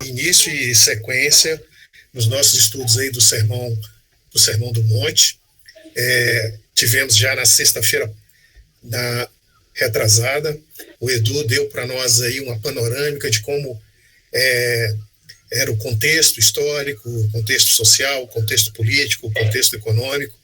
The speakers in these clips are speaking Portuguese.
Início e sequência nos nossos estudos aí do Sermão do Monte. Tivemos já na sexta-feira da retrasada, o Edu deu para nós aí uma panorâmica de como era o contexto histórico, o contexto social, o contexto político, o contexto econômico,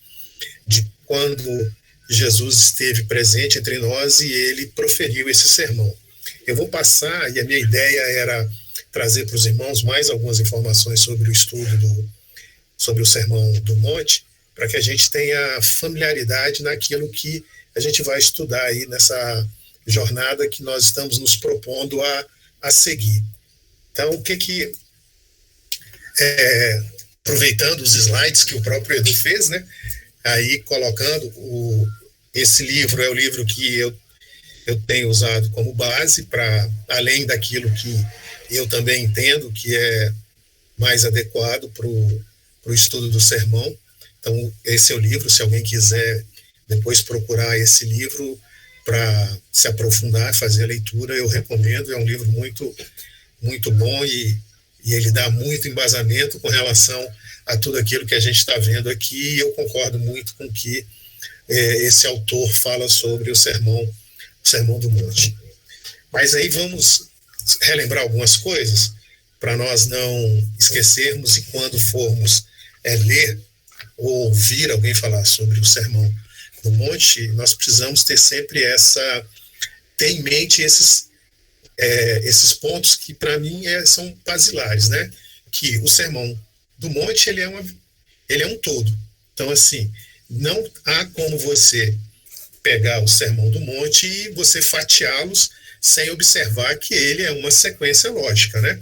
de quando Jesus esteve presente entre nós e ele proferiu esse sermão. Eu vou passar, e a minha ideia era trazer para os irmãos mais algumas informações sobre o estudo sobre o Sermão do Monte, para que a gente tenha familiaridade naquilo que a gente vai estudar aí nessa jornada que nós estamos nos propondo a seguir. Então, aproveitando os slides que o próprio Edu fez, né? Aí colocando esse livro é o livro que eu tenho usado como base para, além daquilo que eu também entendo que é mais adequado para o estudo do sermão. Então, esse é o livro, se alguém quiser depois procurar esse livro para se aprofundar, fazer a leitura, eu recomendo, é um livro muito, muito bom e ele dá muito embasamento com relação a tudo aquilo que a gente está vendo aqui, e eu concordo muito com o que esse autor fala sobre o Sermão do Monte. Mas aí vamos relembrar algumas coisas para nós não esquecermos, e quando formos ler ou ouvir alguém falar sobre o Sermão do Monte, nós precisamos ter sempre ter em mente esses pontos que para mim são basilares, né? Que o Sermão do Monte ele é um todo. Então, assim, não há como você pegar o Sermão do Monte e você fatiá-los sem observar que ele é uma sequência lógica, né?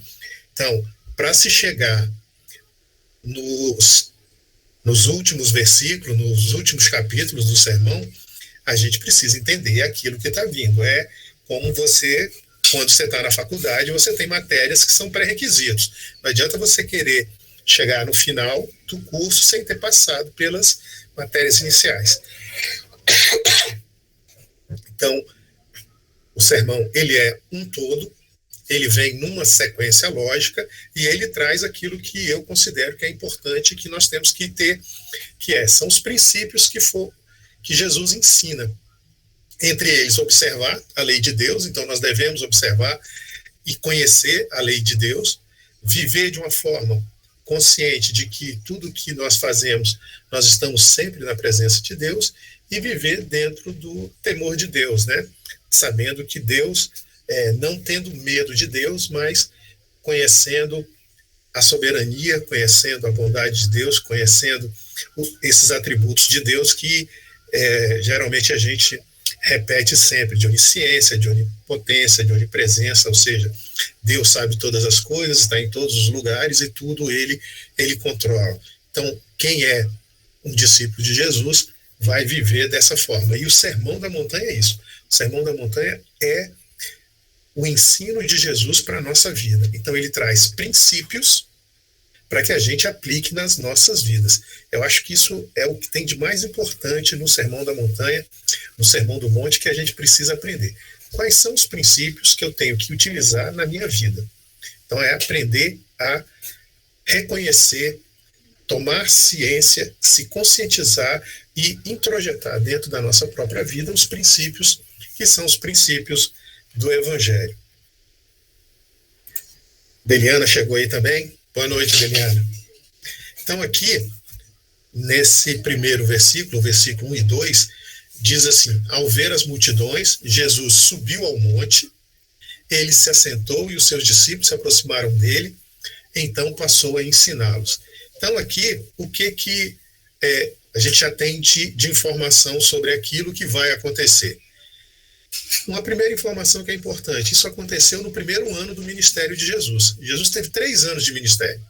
Então, para se chegar nos últimos versículos, nos últimos capítulos do sermão, a gente precisa entender aquilo que está vindo. É como quando você está na faculdade, você tem matérias que são pré-requisitos. Não adianta você querer chegar no final do curso sem ter passado pelas matérias iniciais. Então, o sermão, ele é um todo, ele vem numa sequência lógica e ele traz aquilo que eu considero que é importante, que nós temos que ter, são os princípios que Jesus ensina. Entre eles, observar a lei de Deus, então nós devemos observar e conhecer a lei de Deus, viver de uma forma consciente de que tudo que nós fazemos, nós estamos sempre na presença de Deus, e viver dentro do temor de Deus, né? Sabendo que Deus, não tendo medo de Deus, mas conhecendo a soberania, conhecendo a bondade de Deus, conhecendo esses atributos de Deus que geralmente a gente repete sempre, de onisciência, de onipotência, de onipresença, ou seja, Deus sabe todas as coisas, está em todos os lugares e tudo ele controla. Então, quem é um discípulo de Jesus vai viver dessa forma. E o Sermão da Montanha é isso. O Sermão da Montanha é o ensino de Jesus para a nossa vida. Então, ele traz princípios para que a gente aplique nas nossas vidas. Eu acho que isso é o que tem de mais importante no Sermão da Montanha, no Sermão do Monte, que a gente precisa aprender. Quais são os princípios que eu tenho que utilizar na minha vida? Então, é aprender a reconhecer, tomar ciência, se conscientizar e introjetar dentro da nossa própria vida os princípios que são os princípios do Evangelho. Deliana chegou aí também? Boa noite, Deliana. Então, aqui, nesse primeiro versículo, versículo 1 e 2, diz assim: ao ver as multidões, Jesus subiu ao monte, ele se assentou e os seus discípulos se aproximaram dele, então passou a ensiná-los. Então, aqui, o que a gente já tem de informação sobre aquilo que vai acontecer? Uma primeira informação que é importante: isso aconteceu no primeiro ano do ministério de Jesus. Jesus teve 3 anos de ministério.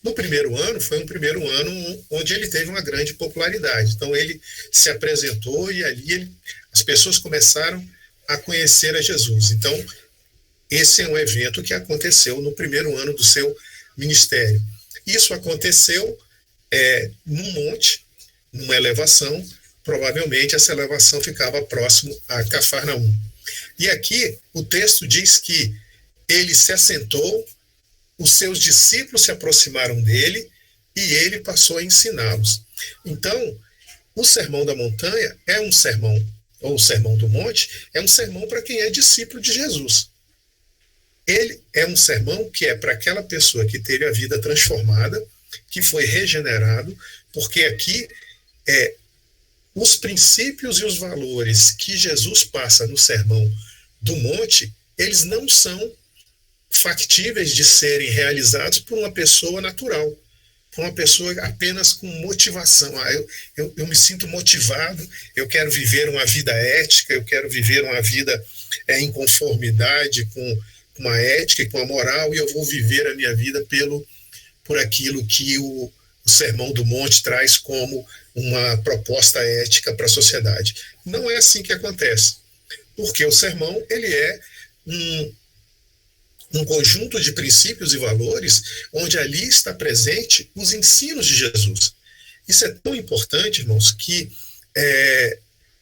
No primeiro ano, foi um primeiro ano onde ele teve uma grande popularidade. Então, ele se apresentou e ali as pessoas começaram a conhecer a Jesus. Então, esse é um evento que aconteceu no primeiro ano do seu ministério. Isso aconteceu num monte, numa elevação. Provavelmente essa elevação ficava próximo a Cafarnaum. E aqui o texto diz que ele se assentou, os seus discípulos se aproximaram dele e ele passou a ensiná-los. Então, o Sermão da Montanha é um sermão, ou o Sermão do Monte, é um sermão para quem é discípulo de Jesus. Ele é um sermão que é para aquela pessoa que teve a vida transformada, que foi regenerado, porque aqui os princípios e os valores que Jesus passa no Sermão do Monte, eles não são factíveis de serem realizados por uma pessoa natural, por uma pessoa apenas com motivação. Eu me sinto motivado, eu quero viver uma vida ética, eu quero viver uma vida em conformidade com uma ética e com a moral, e eu vou viver a minha vida por aquilo que o Sermão do Monte traz como uma proposta ética para a sociedade. Não é assim que acontece, porque o sermão ele é um conjunto de princípios e valores onde ali está presente os ensinos de Jesus. Isso é tão importante, irmãos, que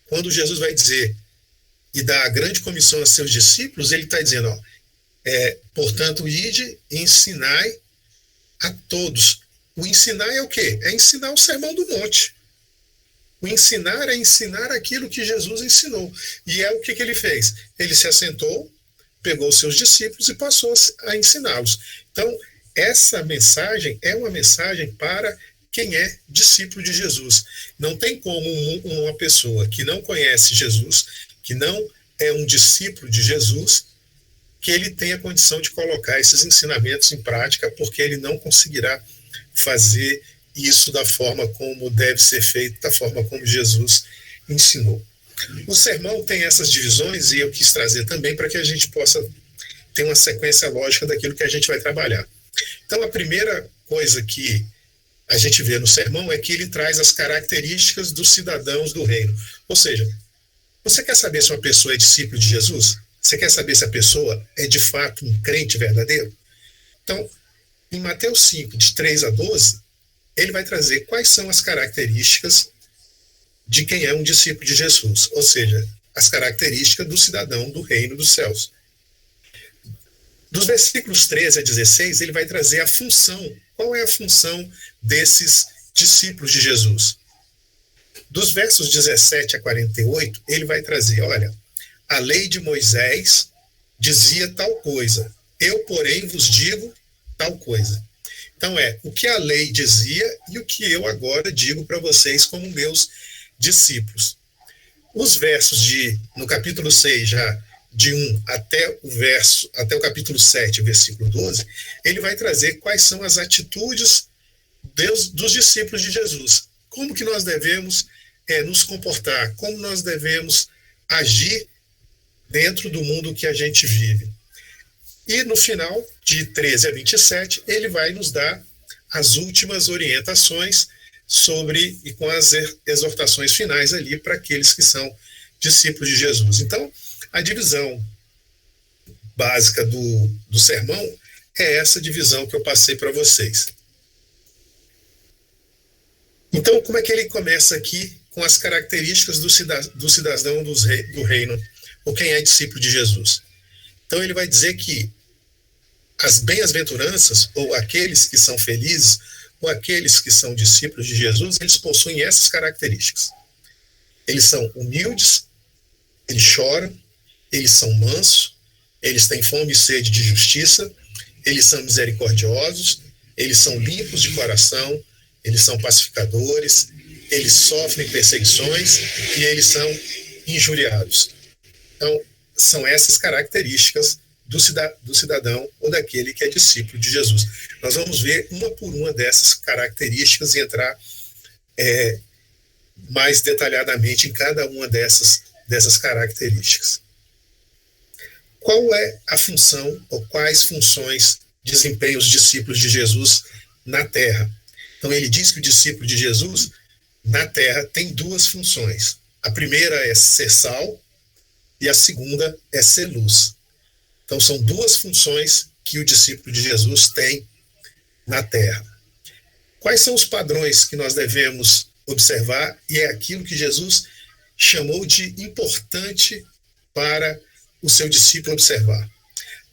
quando Jesus vai dizer e dá a grande comissão a seus discípulos, ele está dizendo, portanto, ide e ensinai a todos. O ensinar é o quê? É ensinar o Sermão do Monte. O ensinar é ensinar aquilo que Jesus ensinou. E é o que ele fez. Ele se assentou, pegou seus discípulos e passou a ensiná-los. Então, essa mensagem é uma mensagem para quem é discípulo de Jesus. Não tem como uma pessoa que não conhece Jesus, que não é um discípulo de Jesus, que ele tenha condição de colocar esses ensinamentos em prática, porque ele não conseguirá fazer isso da forma como deve ser feito, da forma como Jesus ensinou. O sermão tem essas divisões e eu quis trazer também para que a gente possa ter uma sequência lógica daquilo que a gente vai trabalhar. Então, a primeira coisa que a gente vê no sermão é que ele traz as características dos cidadãos do reino. Ou seja, você quer saber se uma pessoa é discípulo de Jesus? Você quer saber se a pessoa é de fato um crente verdadeiro? Então, em Mateus 5, de 3 a 12, ele vai trazer quais são as características de quem é um discípulo de Jesus, ou seja, as características do cidadão do reino dos céus. Dos versículos 13 a 16, ele vai trazer a função. Qual é a função desses discípulos de Jesus? Dos versos 17 a 48, ele vai trazer, olha, a lei de Moisés dizia tal coisa, eu, porém, vos digo tal coisa. Então o que a lei dizia e o que eu agora digo para vocês como meus discípulos. Os versos no capítulo 6, já de 1 até o capítulo 7, versículo 12, ele vai trazer quais são as atitudes dos discípulos de Jesus. Como que nós devemos nos comportar, como nós devemos agir dentro do mundo que a gente vive. E no final, de 13 a 27, ele vai nos dar as últimas orientações e com as exortações finais ali para aqueles que são discípulos de Jesus. Então, a divisão básica do sermão é essa divisão que eu passei para vocês. Então, como é que ele começa aqui com as características do cidadão do reino, ou quem é discípulo de Jesus? Então, ele vai dizer que as bem-aventuranças, ou aqueles que são felizes, ou aqueles que são discípulos de Jesus, eles possuem essas características. Eles são humildes, eles choram, eles são mansos, eles têm fome e sede de justiça, eles são misericordiosos, eles são limpos de coração, eles são pacificadores, eles sofrem perseguições e eles são injuriados. Então, são essas características do cidadão ou daquele que é discípulo de Jesus. Nós vamos ver uma por uma dessas características e entrar mais detalhadamente em cada uma dessas características. Qual é a função ou quais funções desempenham os discípulos de Jesus na Terra? Então, ele diz que o discípulo de Jesus na Terra tem duas funções. A primeira é ser sal e a segunda é ser luz. Então, são duas funções que o discípulo de Jesus tem na Terra. Quais são os padrões que nós devemos observar? E é aquilo que Jesus chamou de importante para o seu discípulo observar.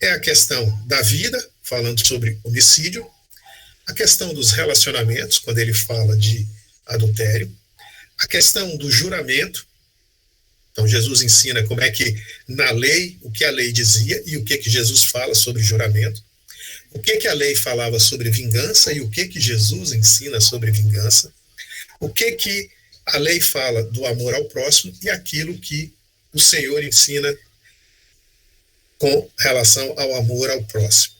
É a questão da vida falando sobre homicídio, a questão dos relacionamentos, quando ele fala de adultério, a questão do juramento. Então, Jesus ensina como é que, na lei, o que a lei dizia e o que Jesus fala sobre juramento, o que a lei falava sobre vingança e o que Jesus ensina sobre vingança, o que a lei fala do amor ao próximo e aquilo que o Senhor ensina com relação ao amor ao próximo.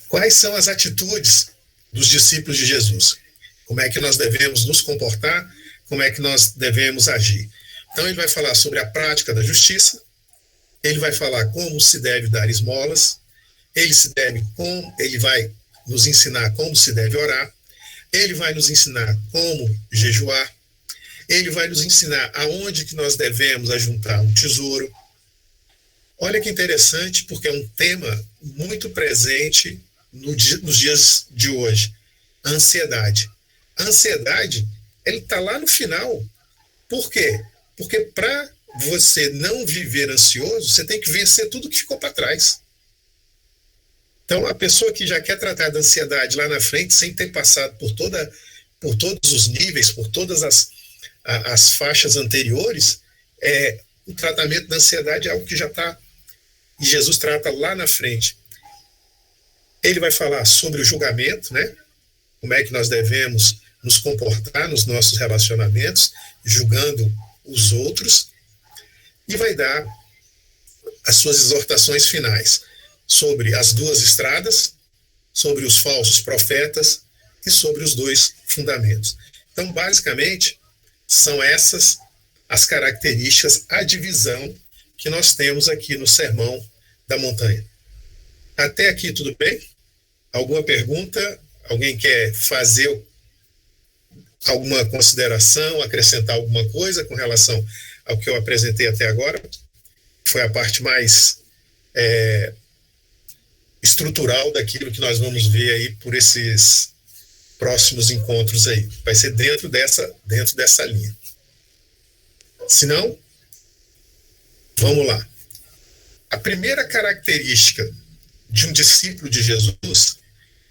Quais são as atitudes dos discípulos de Jesus? Como é que nós devemos nos comportar? Como é que nós devemos agir? Então, ele vai falar sobre a prática da justiça, ele vai falar como se deve dar esmolas, ele vai nos ensinar como se deve orar, ele vai nos ensinar como jejuar, ele vai nos ensinar aonde que nós devemos ajuntar um tesouro. Olha que interessante, porque é um tema muito presente nos dias de hoje, a ansiedade. A ansiedade, ele está lá no final. Por quê? Porque para você não viver ansioso, você tem que vencer tudo que ficou para trás. Então, a pessoa que já quer tratar da ansiedade lá na frente, sem ter passado por todos os níveis, por todas as faixas anteriores, o tratamento da ansiedade é algo que já está, e Jesus trata lá na frente. Ele vai falar sobre o julgamento, né? Como é que nós devemos nos comportar nos nossos relacionamentos, julgando os outros, e vai dar as suas exortações finais sobre as duas estradas, sobre os falsos profetas e sobre os dois fundamentos. Então, basicamente, são essas as características, a divisão que nós temos aqui no Sermão da Montanha. Até aqui, tudo bem? Alguma pergunta? Alguém quer fazer alguma consideração, acrescentar alguma coisa com relação ao que eu apresentei até agora? Foi a parte mais estrutural daquilo que nós vamos ver aí por esses próximos encontros aí. Vai ser dentro dessa linha. Se não, vamos lá. A primeira característica de um discípulo de Jesus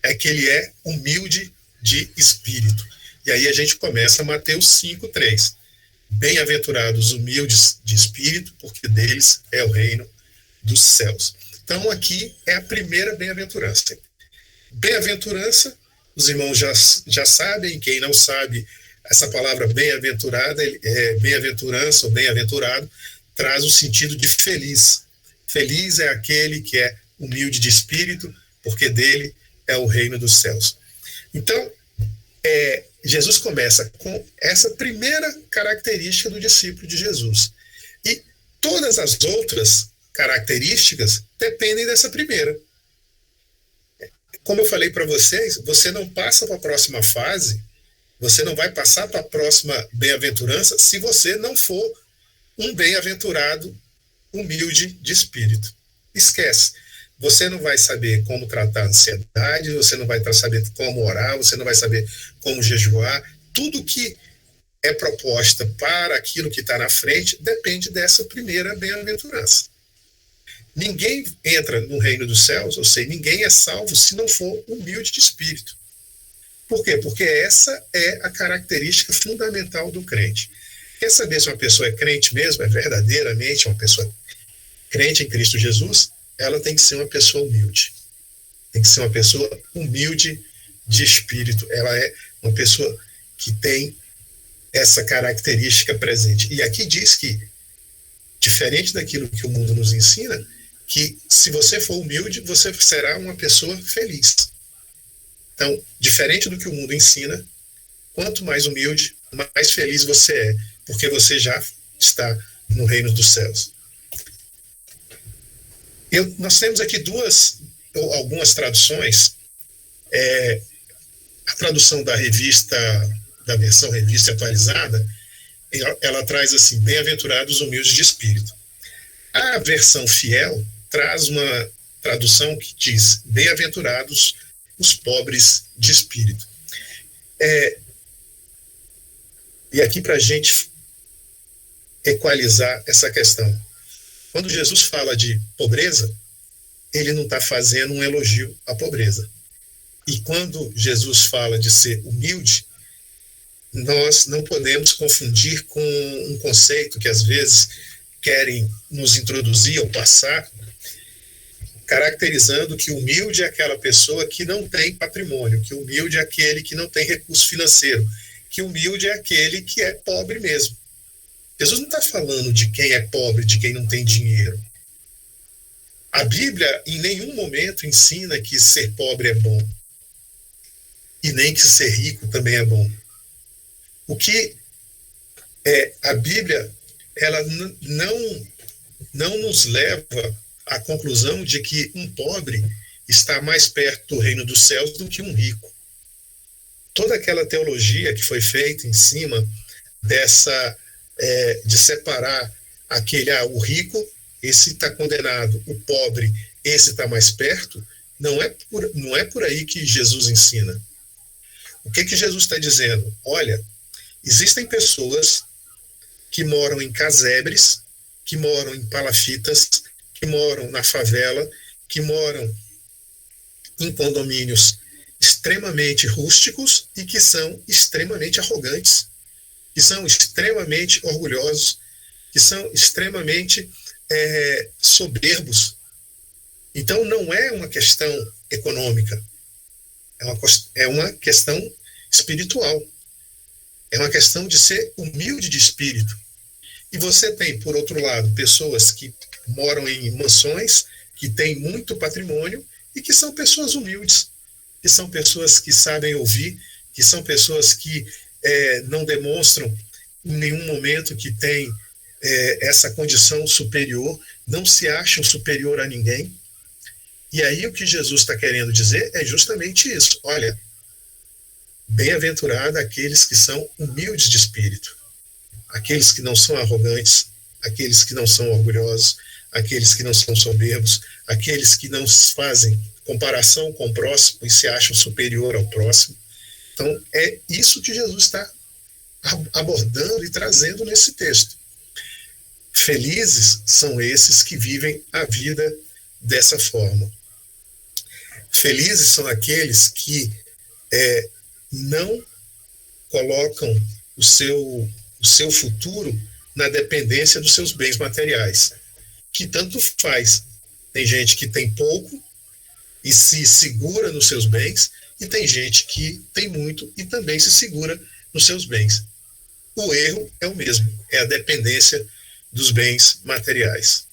é que ele é humilde de espírito. E aí a gente começa Mateus 5:3. Bem-aventurados humildes de espírito, porque deles é o reino dos céus. Então aqui é a primeira bem-aventurança. Bem-aventurança, os irmãos já sabem, quem não sabe, essa palavra bem-aventurada, bem-aventurança ou bem-aventurado, traz o sentido de feliz. Feliz é aquele que é humilde de espírito, porque dele é o reino dos céus. Então, Jesus começa com essa primeira característica do discípulo de Jesus. E todas as outras características dependem dessa primeira. Como eu falei para vocês, você não passa para a próxima fase, você não vai passar para a próxima bem-aventurança se você não for um bem-aventurado humilde de espírito. Esquece. Você não vai saber como tratar a ansiedade, você não vai saber como orar, você não vai saber como jejuar. Tudo que é proposta para aquilo que está na frente depende dessa primeira bem-aventurança. Ninguém entra no reino dos céus, ou seja, ninguém é salvo se não for humilde de espírito. Por quê? Porque essa é a característica fundamental do crente. Quer saber se uma pessoa é crente mesmo, é verdadeiramente uma pessoa crente em Cristo Jesus? Ela tem que ser uma pessoa humilde. Tem que ser uma pessoa humilde de espírito. Ela é uma pessoa que tem essa característica presente. E aqui diz que, diferente daquilo que o mundo nos ensina, que se você for humilde, você será uma pessoa feliz. Então, diferente do que o mundo ensina, quanto mais humilde, mais feliz você é, porque você já está no reino dos céus. Nós temos aqui algumas traduções. A tradução da versão revista atualizada, ela traz assim: bem-aventurados humildes de espírito. A versão fiel traz uma tradução que diz: bem-aventurados os pobres de espírito. E aqui, para a gente equalizar essa questão, quando Jesus fala de pobreza, ele não está fazendo um elogio à pobreza. E quando Jesus fala de ser humilde, nós não podemos confundir com um conceito que às vezes querem nos introduzir ou passar, caracterizando que humilde é aquela pessoa que não tem patrimônio, que humilde é aquele que não tem recurso financeiro, que humilde é aquele que é pobre mesmo. Jesus não está falando de quem é pobre, de quem não tem dinheiro. A Bíblia em nenhum momento ensina que ser pobre é bom, e nem que ser rico também é bom. O que a Bíblia, ela não nos leva à conclusão de que um pobre está mais perto do reino dos céus do que um rico. Toda aquela teologia que foi feita em cima dessa, de separar aquele, o rico, esse está condenado, o pobre, esse está mais perto, não é por aí que Jesus ensina. O que Jesus está dizendo? Olha, existem pessoas que moram em casebres, que moram em palafitas, que moram na favela, que moram em condomínios extremamente rústicos e que são extremamente arrogantes, que são extremamente orgulhosos, que são extremamente soberbos. Então não é uma questão econômica, é uma questão espiritual. É uma questão de ser humilde de espírito. E você tem, por outro lado, pessoas que moram em mansões, que têm muito patrimônio e que são pessoas humildes, que são pessoas que sabem ouvir, que são pessoas que não demonstram em nenhum momento que têm essa condição superior, não se acham superior a ninguém. E aí o que Jesus está querendo dizer é justamente isso. Olha, bem-aventurado aqueles que são humildes de espírito, aqueles que não são arrogantes, aqueles que não são orgulhosos, aqueles que não são soberbos, aqueles que não fazem comparação com o próximo e se acham superior ao próximo. Então, é isso que Jesus está abordando e trazendo nesse texto. Felizes são esses que vivem a vida dessa forma. Felizes são aqueles que não colocam o seu futuro na dependência dos seus bens materiais, que tanto faz. Tem gente que tem pouco e se segura nos seus bens, e tem gente que tem muito e também se segura nos seus bens. O erro é o mesmo, é a dependência dos bens materiais.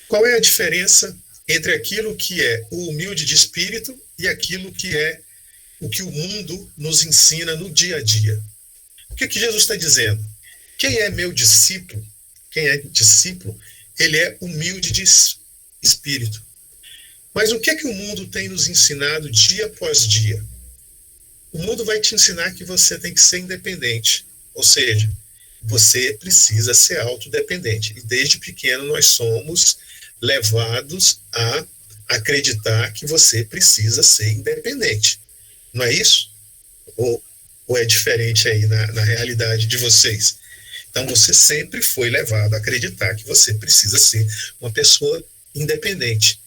Qual é a diferença entre aquilo que é o humilde de espírito e aquilo que é o que o mundo nos ensina no dia a dia? O que Jesus está dizendo? Quem é meu discípulo, quem é discípulo, ele é humilde de espírito. Mas o que o mundo tem nos ensinado dia após dia? O mundo vai te ensinar que você tem que ser independente, ou seja, você precisa ser autodependente. E desde pequeno nós somos levados a acreditar que você precisa ser independente. Não é isso? Ou é diferente aí na realidade de vocês? Então você sempre foi levado a acreditar que você precisa ser uma pessoa independente.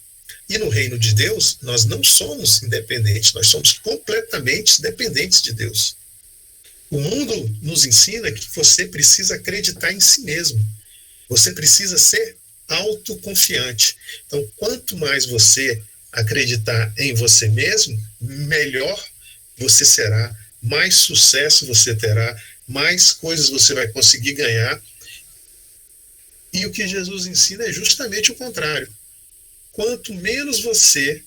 E no reino de Deus, nós não somos independentes, nós somos completamente dependentes de Deus. O mundo nos ensina que você precisa acreditar em si mesmo. Você precisa ser autoconfiante. Então, quanto mais você acreditar em você mesmo, melhor você será, mais sucesso você terá, mais coisas você vai conseguir ganhar. E o que Jesus ensina é justamente o contrário. Quanto menos você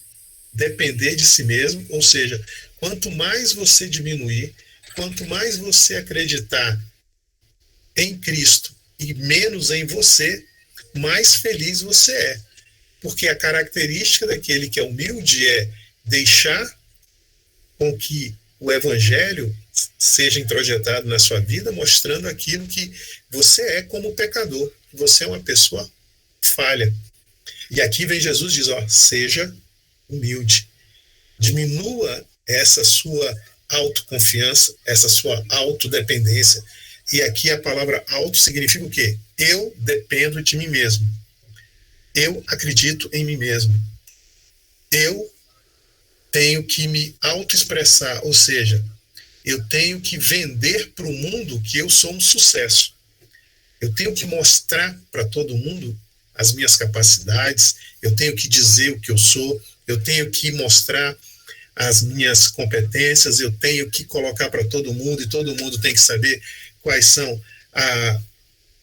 depender de si mesmo, ou seja, quanto mais você diminuir, quanto mais você acreditar em Cristo e menos em você, mais feliz você é. Porque a característica daquele que é humilde é deixar com que o evangelho seja introjetado na sua vida, mostrando aquilo que você é como pecador. Você é uma pessoa falha. E aqui vem Jesus e diz, seja humilde. Diminua essa sua autoconfiança, essa sua autodependência. E aqui a palavra auto significa o quê? Eu dependo de mim mesmo. eu acredito em mim mesmo. Eu tenho que me autoexpressar, ou seja, eu tenho que vender para o mundo que eu sou um sucesso. Eu tenho que mostrar para todo mundo as minhas capacidades, eu tenho que dizer o que eu sou, eu tenho que mostrar as minhas competências, eu tenho que colocar para todo mundo, e todo mundo tem que saber quais são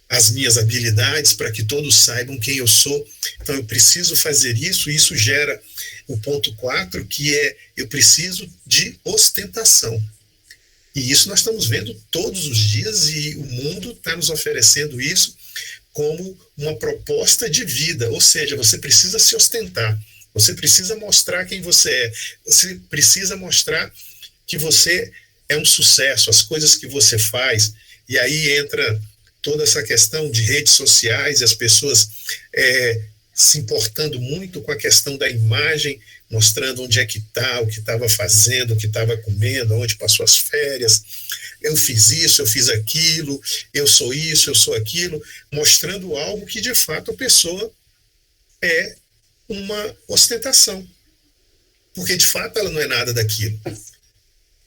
as minhas habilidades, para que todos saibam quem eu sou. Então eu preciso fazer isso, e isso gera o ponto 4, que é eu preciso de ostentação. E isso nós estamos vendo todos os dias, e o mundo está nos oferecendo isso como uma proposta de vida, ou seja, você precisa se ostentar, você precisa mostrar quem você é, você precisa mostrar que você é um sucesso, as coisas que você faz, e aí entra toda essa questão de redes sociais, e as pessoas se importando muito com a questão da imagem, mostrando onde é que está, o que estava fazendo, o que estava comendo, onde passou as férias. Eu fiz isso, eu fiz aquilo, eu sou isso, eu sou aquilo, mostrando algo que de fato a pessoa é uma ostentação, porque de fato ela não é nada daquilo.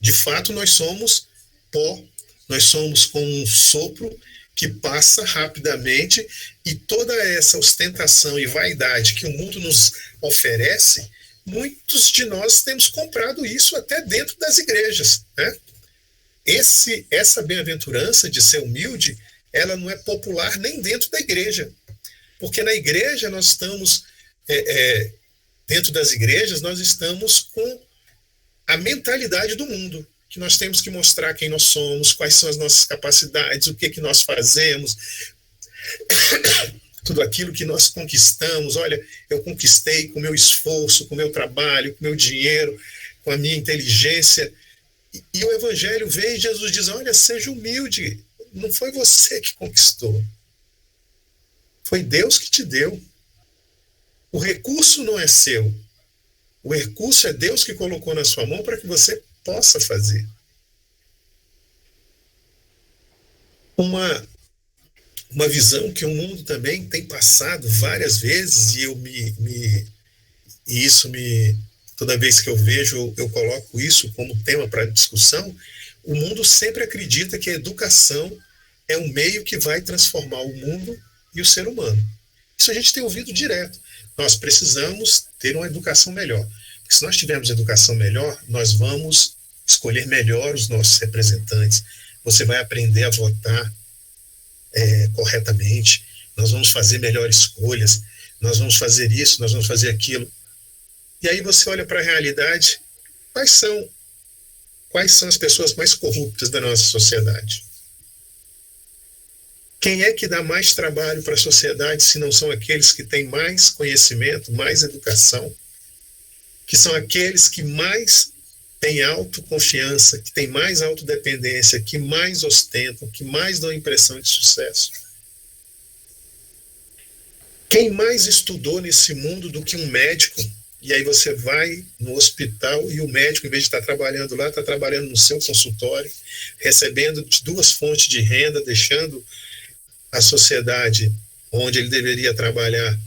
De fato nós somos pó, nós somos como um sopro que passa rapidamente, e toda essa ostentação e vaidade que o mundo nos oferece, muitos de nós temos comprado isso até dentro das igrejas, né? Essa bem-aventurança de ser humilde, ela não é popular nem dentro da igreja, porque na igreja nós estamos, dentro das igrejas, nós estamos com a mentalidade do mundo, que nós temos que mostrar quem nós somos, quais são as nossas capacidades, o que nós fazemos, tudo aquilo que nós conquistamos. Olha, eu conquistei com o meu esforço, com o meu trabalho, com o meu dinheiro, com a minha inteligência. E o Evangelho vem e Jesus diz, olha, seja humilde, não foi você que conquistou, foi Deus que te deu. O recurso não é seu, o recurso é Deus que colocou na sua mão para que você possa fazer. Uma visão que o mundo também tem passado várias vezes, e toda vez que eu vejo, eu coloco isso como tema para discussão. O mundo sempre acredita que a educação é um meio que vai transformar o mundo e o ser humano. Isso a gente tem ouvido direto. Nós precisamos ter uma educação melhor. Porque se nós tivermos educação melhor, nós vamos escolher melhor os nossos representantes. Você vai aprender a votar corretamente, nós vamos fazer melhores escolhas, nós vamos fazer isso, nós vamos fazer aquilo. E aí você olha para a realidade, quais são as pessoas mais corruptas da nossa sociedade? Quem é que dá mais trabalho para a sociedade se não são aqueles que têm mais conhecimento, mais educação, que são aqueles que mais têm autoconfiança, que têm mais autodependência, que mais ostentam, que mais dão impressão de sucesso? Quem mais estudou nesse mundo do que um médico? E aí você vai no hospital e o médico, em vez de estar trabalhando lá, está trabalhando no seu consultório, recebendo de 2 fontes de renda, deixando a sociedade onde ele deveria trabalhar.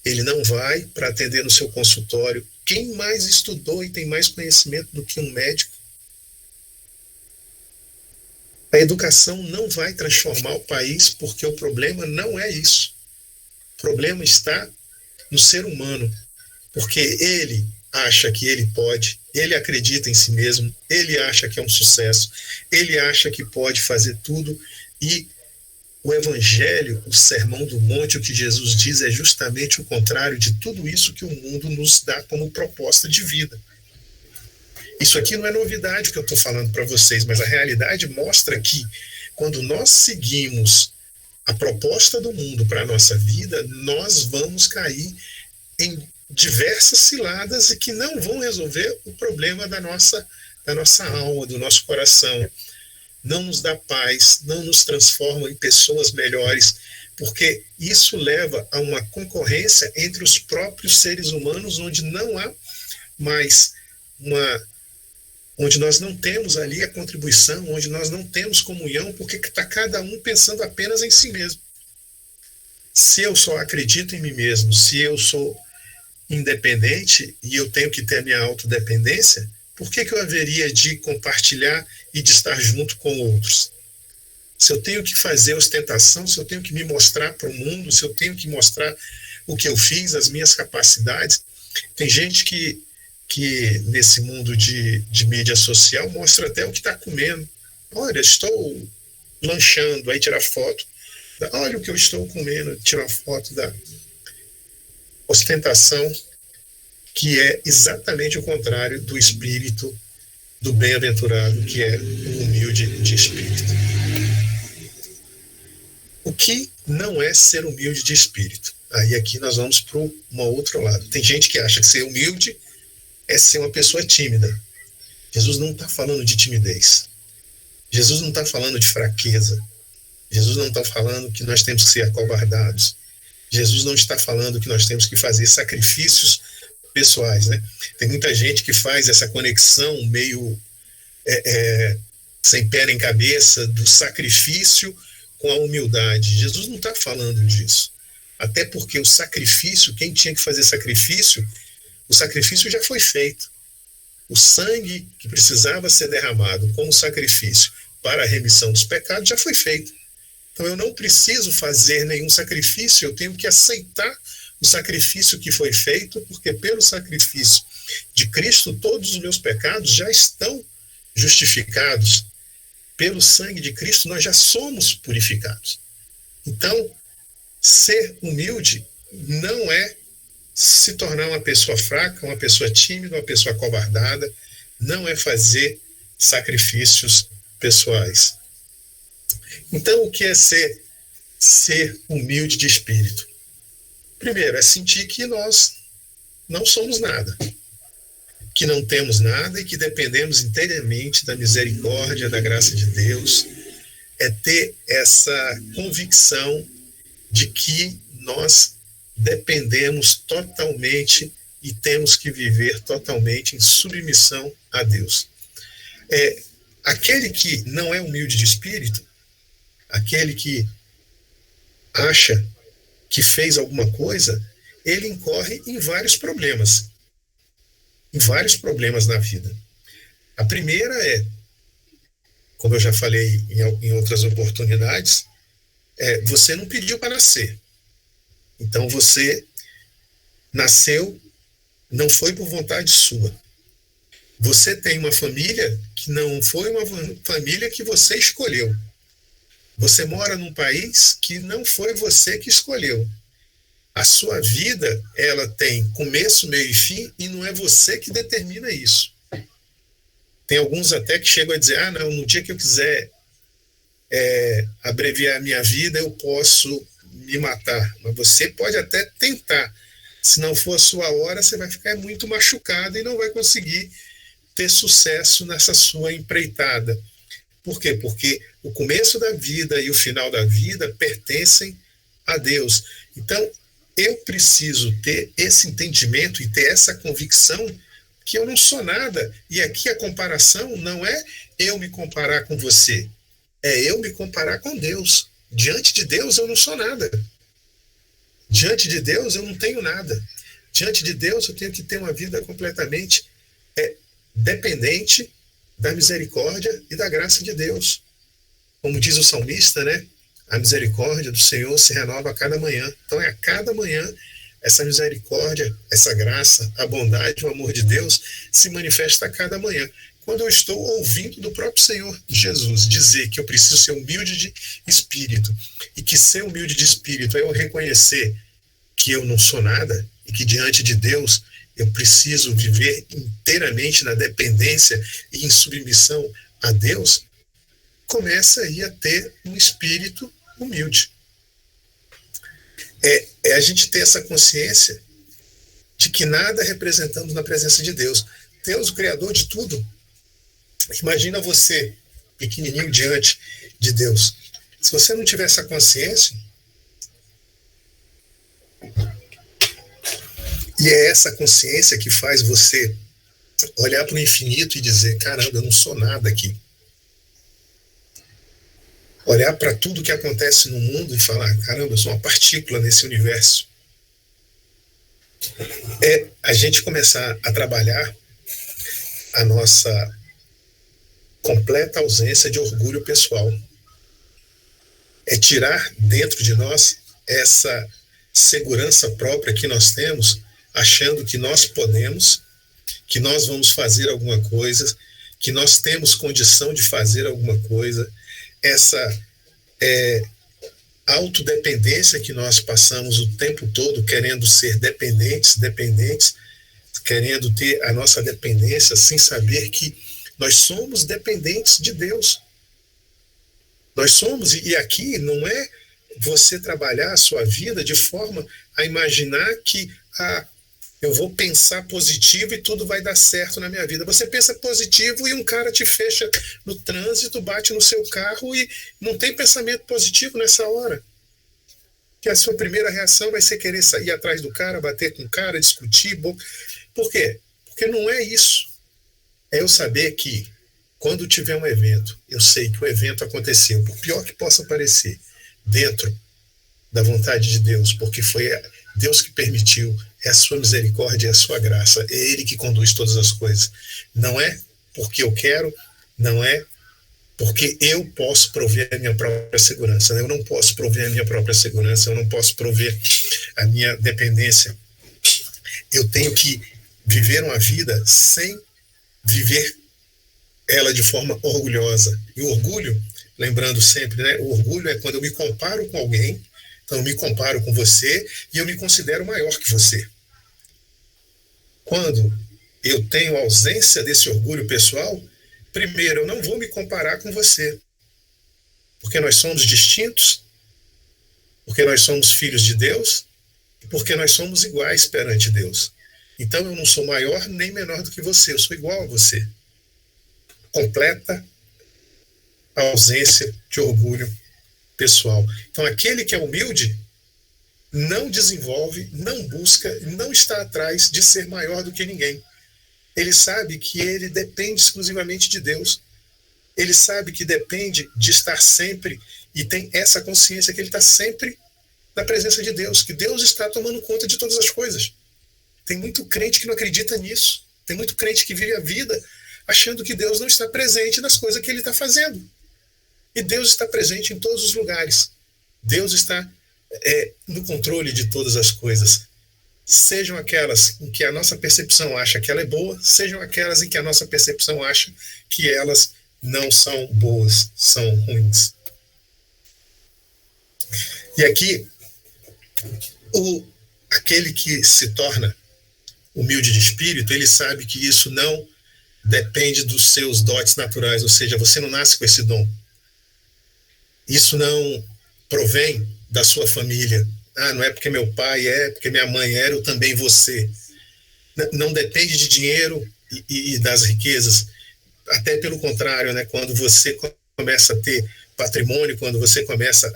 Ele não vai para atender no seu consultório. Quem mais estudou e tem mais conhecimento do que um médico? A educação não vai transformar o país, porque o problema não é isso. O problema está no ser humano, porque ele acha que ele pode, ele acredita em si mesmo, ele acha que é um sucesso, ele acha que pode fazer tudo, e o Evangelho, o Sermão do Monte, o que Jesus diz é justamente o contrário de tudo isso que o mundo nos dá como proposta de vida. Isso aqui não é novidade que eu estou falando para vocês, mas a realidade mostra que quando nós seguimos a proposta do mundo para a nossa vida, nós vamos cair em diversas ciladas e que não vão resolver o problema da nossa alma, do nosso coração. Não nos dá paz, não nos transforma em pessoas melhores, porque isso leva a uma concorrência entre os próprios seres humanos, onde não há mais onde nós não temos ali a contribuição, onde nós não temos comunhão, porque está cada um pensando apenas em si mesmo. Se eu só acredito em mim mesmo, se eu sou independente e eu tenho que ter a minha autodependência, por que eu haveria de compartilhar e de estar junto com outros? Se eu tenho que fazer ostentação, se eu tenho que me mostrar para o mundo, se eu tenho que mostrar o que eu fiz, as minhas capacidades. Tem gente que nesse mundo de mídia social mostra até o que está comendo. Olha, estou lanchando, aí tira foto. Olha o que eu estou comendo, tira foto da ostentação, que é exatamente o contrário do espírito do bem-aventurado, que é o humilde de espírito. O que não é ser humilde de espírito? Aí aqui nós vamos para um outro lado. Tem gente que acha que ser humilde é ser uma pessoa tímida. Jesus não está falando de timidez. Jesus não está falando de fraqueza. Jesus não está falando que nós temos que ser acovardados. Jesus não está falando que nós temos que fazer sacrifícios pessoais, né? Tem muita gente que faz essa conexão meio sem pé nem cabeça do sacrifício com a humildade. Jesus não está falando disso. Até porque o sacrifício, quem tinha que fazer sacrifício, o sacrifício já foi feito. O sangue que precisava ser derramado como sacrifício para a remissão dos pecados já foi feito. Então eu não preciso fazer nenhum sacrifício, eu tenho que aceitar o sacrifício que foi feito, porque pelo sacrifício de Cristo todos os meus pecados já estão justificados. Pelo sangue de Cristo nós já somos purificados. Então, ser humilde não é se tornar uma pessoa fraca, uma pessoa tímida, uma pessoa acovardada, não é fazer sacrifícios pessoais. Então, o que é ser humilde de espírito? Primeiro, é sentir que nós não somos nada, que não temos nada e que dependemos inteiramente da misericórdia, da graça de Deus. É ter essa convicção de que nós dependemos totalmente e temos que viver totalmente em submissão a Deus. Aquele que não é humilde de espírito, aquele que acha que fez alguma coisa, ele incorre em vários problemas na vida. A primeira é, como eu já falei em outras oportunidades, você não pediu para nascer. Então você nasceu, não foi por vontade sua. Você tem uma família que não foi uma família que você escolheu. Você mora num país que não foi você que escolheu. A sua vida, ela tem começo, meio e fim, e não é você que determina isso. Tem alguns até que chegam a dizer, não, no dia que eu quiser abreviar a minha vida, eu posso me matar. Mas você pode até tentar. Se não for a sua hora, você vai ficar muito machucado e não vai conseguir ter sucesso nessa sua empreitada. Por quê? Porque o começo da vida e o final da vida pertencem a Deus. Então, eu preciso ter esse entendimento e ter essa convicção que eu não sou nada. E aqui a comparação não é eu me comparar com você, é eu me comparar com Deus. Diante de Deus eu não sou nada. Diante de Deus eu não tenho nada. Diante de Deus eu tenho que ter uma vida completamente dependente da misericórdia e da graça de Deus. Como diz o salmista, né? A misericórdia do Senhor se renova a cada manhã. Então é a cada manhã essa misericórdia, essa graça, a bondade, o amor de Deus se manifesta a cada manhã. Quando eu estou ouvindo do próprio Senhor Jesus dizer que eu preciso ser humilde de espírito, e que ser humilde de espírito é eu reconhecer que eu não sou nada, e que diante de Deus eu preciso viver inteiramente na dependência e em submissão a Deus, começa aí a ter um espírito humilde. É a gente ter essa consciência de que nada representamos na presença de Deus. Deus, o Criador de tudo. Imagina você, pequenininho, diante de Deus. Se você não tiver essa consciência, e é essa consciência que faz você olhar para o infinito e dizer, caramba, eu não sou nada aqui. olhar para tudo que acontece no mundo e falar, caramba, eu sou uma partícula nesse universo. É a gente começar a trabalhar a nossa completa ausência de orgulho pessoal. É tirar dentro de nós essa segurança própria que nós temos, achando que nós podemos, que nós vamos fazer alguma coisa, que nós temos condição de fazer alguma coisa, essa autodependência que nós passamos o tempo todo querendo ser dependentes, querendo ter a nossa dependência sem saber que nós somos dependentes de Deus. Nós somos, e aqui não é você trabalhar a sua vida de forma a imaginar que eu vou pensar positivo e tudo vai dar certo na minha vida. Você pensa positivo e um cara te fecha no trânsito, bate no seu carro e não tem pensamento positivo nessa hora. Que a sua primeira reação vai ser querer sair atrás do cara, bater com o cara, discutir. Por quê? Porque não é isso. É eu saber que quando tiver um evento, eu sei que o evento aconteceu, por pior que possa parecer, dentro da vontade de Deus, porque foi Deus que permitiu, é a sua misericórdia, é a sua graça, é Ele que conduz todas as coisas. Não é porque eu quero, não é porque eu posso prover a minha própria segurança. Eu não posso prover a minha própria segurança, eu não posso prover a minha dependência. Eu tenho que viver uma vida sem viver ela de forma orgulhosa. E o orgulho, lembrando sempre, né, o orgulho é quando eu me comparo com alguém, então eu me comparo com você e eu me considero maior que você. Quando eu tenho ausência desse orgulho pessoal, primeiro, eu não vou me comparar com você, porque nós somos distintos, porque nós somos filhos de Deus, e porque nós somos iguais perante Deus. Então eu não sou maior nem menor do que você, eu sou igual a você. Completa ausência de orgulho pessoal. Então aquele que é humilde não desenvolve, não busca, não está atrás de ser maior do que ninguém. Ele sabe que ele depende exclusivamente de Deus. Ele sabe que depende de estar sempre e tem essa consciência que ele está sempre na presença de Deus, que Deus está tomando conta de todas as coisas. Tem muito crente que não acredita nisso. Tem muito crente que vive a vida achando que Deus não está presente nas coisas que ele está fazendo. E Deus está presente em todos os lugares. Deus está no controle de todas as coisas. Sejam aquelas em que a nossa percepção acha que ela é boa, sejam aquelas em que a nossa percepção acha que elas não são boas, são ruins. E aqui, aquele que se torna humilde de espírito, ele sabe que isso não depende dos seus dotes naturais, ou seja, você não nasce com esse dom. Isso não provém da sua família. Não é porque meu pai porque minha mãe era, eu também vou ser. Não depende de dinheiro e das riquezas. Até pelo contrário, né? Quando você começa a ter patrimônio, quando você começa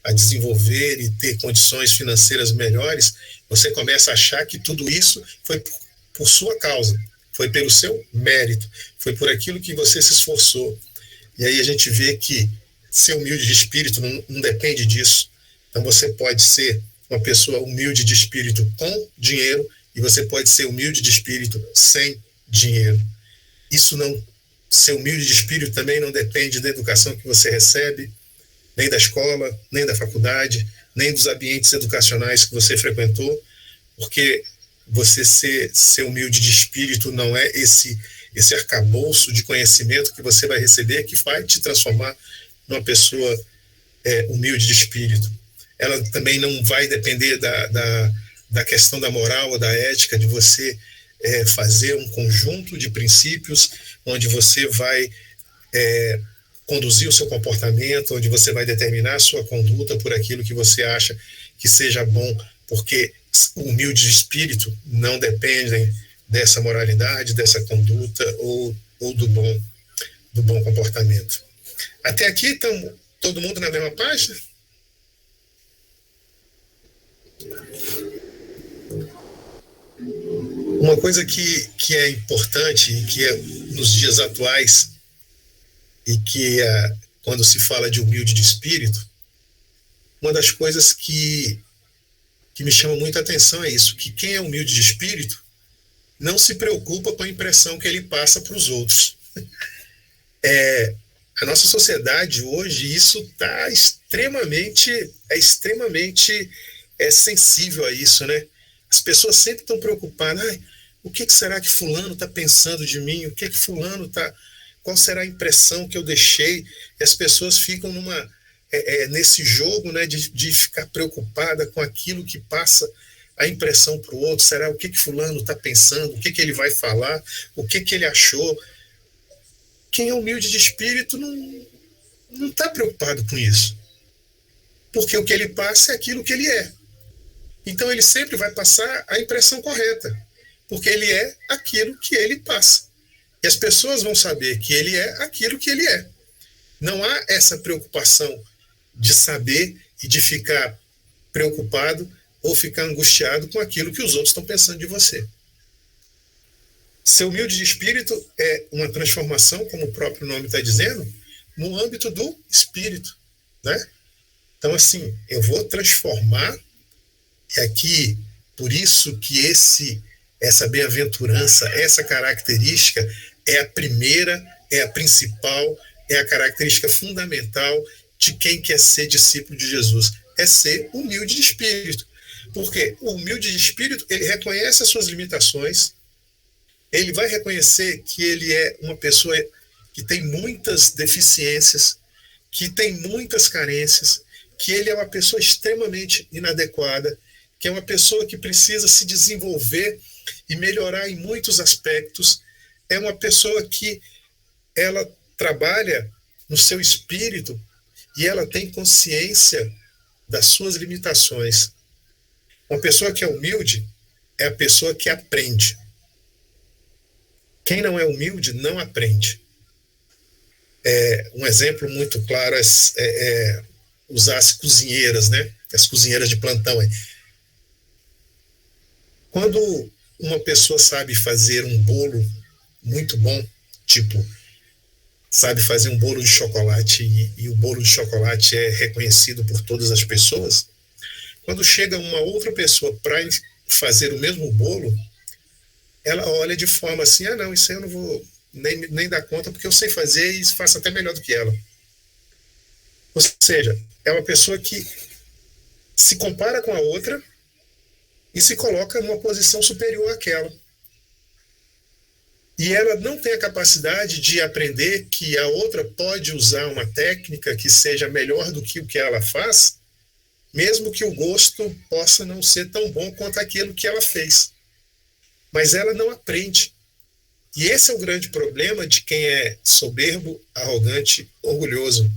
a desenvolver e ter condições financeiras melhores, você começa a achar que tudo isso foi por sua causa, foi pelo seu mérito, foi por aquilo que você se esforçou. E aí a gente vê que ser humilde de espírito não depende disso. Então você pode ser uma pessoa humilde de espírito com dinheiro e você pode ser humilde de espírito sem dinheiro. Isso não, ser humilde de espírito também não depende da educação que você recebe, nem da escola, nem da faculdade, nem dos ambientes educacionais que você frequentou, porque você ser humilde de espírito não é esse arcabouço de conhecimento que você vai receber que vai te transformar numa pessoa humilde de espírito. Ela também não vai depender da questão da moral ou da ética, de você fazer um conjunto de princípios onde você vai conduzir o seu comportamento, onde você vai determinar a sua conduta por aquilo que você acha que seja bom, porque o humilde de espírito não dependem dessa moralidade, dessa conduta ou do bom comportamento. Até aqui estamos todo mundo na mesma página? Uma coisa que é importante e que é nos dias atuais e que quando se fala de humilde de espírito, uma das coisas que me chama muita atenção é isso, que quem é humilde de espírito não se preocupa com a impressão que ele passa para os outros. A nossa sociedade hoje, isso está extremamente sensível a isso, né? As pessoas sempre estão preocupadas, o que será que fulano está pensando de mim? O que fulano está... Qual será a impressão que eu deixei? E as pessoas ficam nesse jogo, né, de ficar preocupada com aquilo que passa a impressão para o outro. Será o que fulano está pensando? O que ele vai falar? O que ele achou? Quem é humilde de espírito não está preocupado com isso. Porque o que ele passa é aquilo que ele é. Então ele sempre vai passar a impressão correta. Porque ele é aquilo que ele passa. E as pessoas vão saber que ele é aquilo que ele é. Não há essa preocupação de saber e de ficar preocupado ou ficar angustiado com aquilo que os outros estão pensando de você. Ser humilde de espírito é uma transformação, como o próprio nome está dizendo, no âmbito do espírito, né? Então, assim, eu vou transformar, e aqui, por isso que essa bem-aventurança, essa característica é a primeira, é a principal, é a característica fundamental de quem quer ser discípulo de Jesus, é ser humilde de espírito. Porque o humilde de espírito, ele reconhece as suas limitações, ele vai reconhecer que ele é uma pessoa que tem muitas deficiências, que tem muitas carências, que ele é uma pessoa extremamente inadequada, que é uma pessoa que precisa se desenvolver e melhorar em muitos aspectos, é uma pessoa que ela trabalha no seu espírito e ela tem consciência das suas limitações. Uma pessoa que é humilde é a pessoa que aprende. Quem não é humilde não aprende. Um exemplo muito claro é usar as cozinheiras, né? As cozinheiras de plantão. Quando uma pessoa sabe fazer um bolo muito bom, tipo, sabe fazer um bolo de chocolate e o bolo de chocolate é reconhecido por todas as pessoas, quando chega uma outra pessoa para fazer o mesmo bolo, ela olha de forma assim, não, isso aí eu não vou nem dar conta, porque eu sei fazer e faço até melhor do que ela. Ou seja, é uma pessoa que se compara com a outra e se coloca numa posição superior àquela. E ela não tem a capacidade de aprender que a outra pode usar uma técnica que seja melhor do que o que ela faz, mesmo que o gosto possa não ser tão bom quanto aquilo que ela fez. Mas ela não aprende. E esse é o grande problema de quem é soberbo, arrogante, orgulhoso.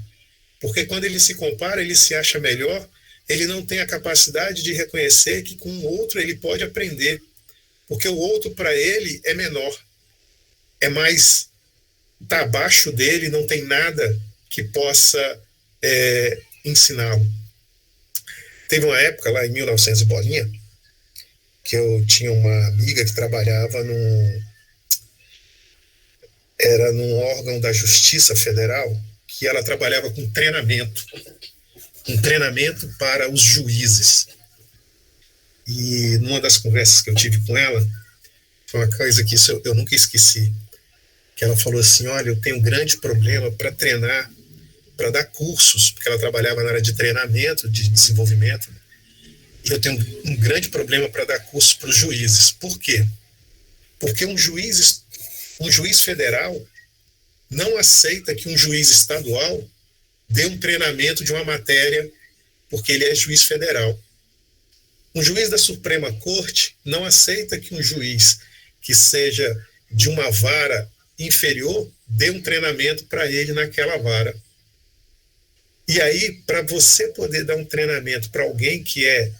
Porque quando ele se compara, ele se acha melhor, ele não tem a capacidade de reconhecer que com o outro ele pode aprender. Porque o outro, para ele, é menor. É mais... está abaixo dele, não tem nada que possa ensiná-lo. Teve uma época, lá em 1900 e bolinha, que eu tinha uma amiga que trabalhava num órgão da Justiça Federal, que ela trabalhava com treinamento para os juízes. E numa das conversas que eu tive com ela, foi uma coisa que eu nunca esqueci, que ela falou assim, olha, eu tenho um grande problema para treinar, para dar cursos, porque ela trabalhava na área de treinamento, de desenvolvimento, e eu tenho um grande problema para dar cursos para os juízes. Por quê? Porque um juiz federal não aceita que um juiz estadual dê um treinamento de uma matéria porque ele é juiz federal. Um juiz da Suprema Corte não aceita que um juiz que seja de uma vara inferior dê um treinamento para ele naquela vara. E aí, para você poder dar um treinamento para alguém que é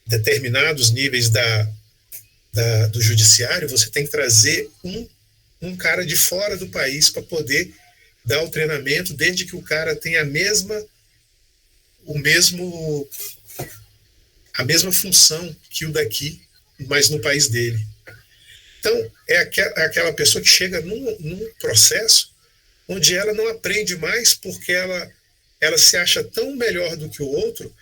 determinados níveis do judiciário, você tem que trazer um cara de fora do país para poder dar o treinamento, desde que o cara tenha a mesma função que o daqui, mas no país dele. Então, é aquela pessoa que chega num processo onde ela não aprende mais porque ela se acha tão melhor do que o outro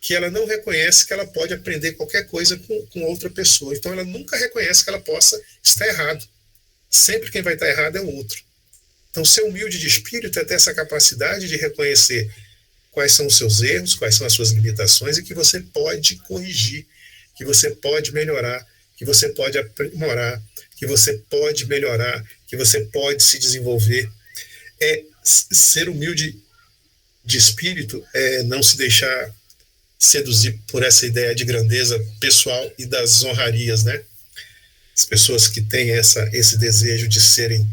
que ela não reconhece que ela pode aprender qualquer coisa com outra pessoa. Então ela nunca reconhece que ela possa estar errado. Sempre quem vai estar errado é o outro. Então ser humilde de espírito é ter essa capacidade de reconhecer quais são os seus erros, quais são as suas limitações e que você pode corrigir, que você pode melhorar, que você pode aprimorar, que você pode melhorar, que você pode se desenvolver. Ser humilde de espírito é não se deixar seduzir por essa ideia de grandeza pessoal e das honrarias, né? As pessoas que têm esse desejo de serem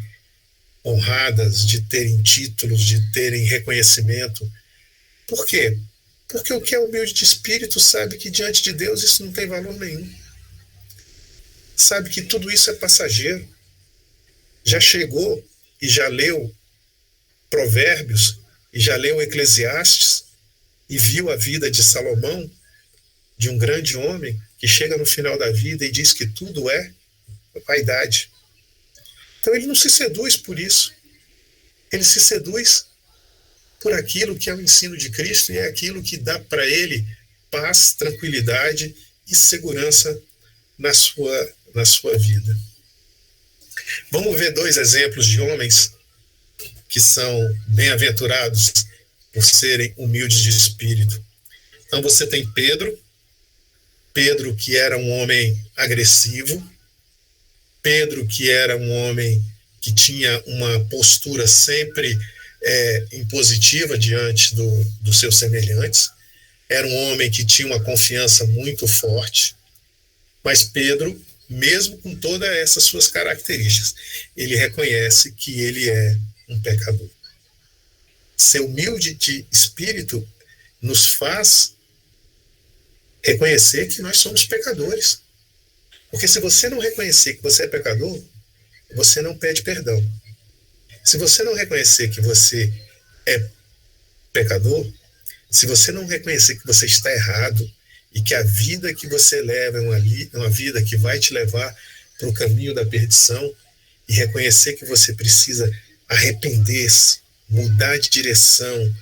honradas, de terem títulos, de terem reconhecimento. Por quê? Porque o que é humilde de espírito sabe que diante de Deus isso não tem valor nenhum. Sabe que tudo isso é passageiro. Já chegou e já leu Provérbios e já leu Eclesiastes e viu a vida de Salomão, de um grande homem que chega no final da vida e diz que tudo é vaidade. Então ele não se seduz por isso. Ele se seduz por aquilo que é o ensino de Cristo e é aquilo que dá para ele paz, tranquilidade e segurança na sua vida. Vamos ver 2 exemplos de homens que são bem-aventurados por serem humildes de espírito. Então você tem Pedro que era um homem agressivo, Pedro que era um homem que tinha uma postura sempre impositiva diante dos seus semelhantes, era um homem que tinha uma confiança muito forte, mas Pedro, mesmo com todas essas suas características, ele reconhece que ele é um pecador. Ser humilde de espírito nos faz reconhecer que nós somos pecadores. Porque se você não reconhecer que você é pecador, você não pede perdão. Se você não reconhecer que você é pecador, se você não reconhecer que você está errado e que a vida que você leva é uma vida que vai te levar para o caminho da perdição, e reconhecer que você precisa arrepender-se, mudar de direção,